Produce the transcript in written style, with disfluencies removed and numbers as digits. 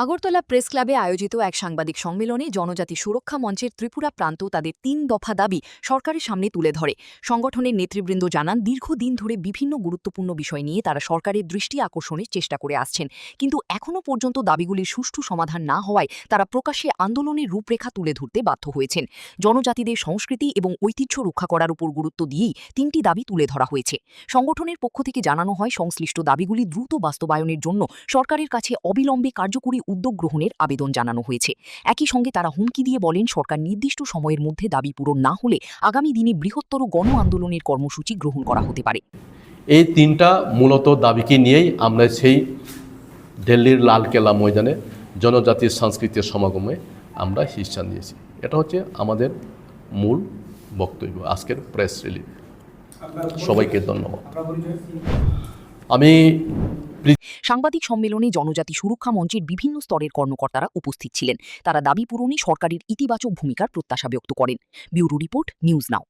Agartala press ক্লাবে আয়োজিত এক সাংবাদিক সম্মেলনে জনজাতি সুরক্ষা মঞ্চের ত্রিপুরা প্রান্ত তাদের ৩ দফা দাবি সরকারের সামনে তুলে ধরে। সংগঠনের নেতৃবৃন্দ জানান, দীর্ঘদিন ধরে বিভিন্ন গুরুত্বপূর্ণ বিষয় নিয়ে তারা সরকারের দৃষ্টি আকর্ষণের চেষ্টা করে আসছেন, কিন্তু এখনও পর্যন্ত দাবিগুলির সুষ্ঠু সমাধান না হওয়ায় তারা প্রকাশ্যে আন্দোলনের রূপরেখা তুলে ধরতে বাধ্য হয়েছেন। জনজাতিদের সংস্কৃতি এবং ঐতিহ্য রক্ষা করার উপর গুরুত্ব দিয়েই ৩টি দাবি তুলে ধরা হয়েছে। সংগঠনের পক্ষ থেকে জানানো হয়, সংশ্লিষ্ট দাবিগুলি দ্রুত বাস্তবায়নের জন্য সরকারের কাছে অবিলম্বে কার্যকরী উদ্যোগ গ্রহণের আবেদন জানানো হয়েছে। একই সঙ্গে তারা হুমকি দিয়ে বলেন, সরকার নির্দিষ্ট সময়ের মধ্যে দাবি পূরণ না হলে আগামী দিনে বৃহত্তর গণ আন্দোলনের কর্মসূচি গ্রহণ করা হতে পারে। এই তিনটা মূলত দাবিকে নিয়েই আমরা সেই দিল্লির লালকেল্লা ময়দানে জনজাতির সাংস্কৃতিক সমাগমে আমরা হিস্যান দিয়েছি। এটা হচ্ছে আমাদের মূল বক্তব্য আজকের প্রেস রিলিজ। সবাইকে ধন্যবাদ। আমি সাংবাদিক সম্মেলনে জনজাতি সুরক্ষা মঞ্চের বিভিন্ন স্তরের কর্মকর্তারা উপস্থিত ছিলেন। তারা দাবি পূরণে সরকারের ইতিবাচক ভূমিকার প্রত্যাশা ব্যক্ত করেন। Bureau report, news now.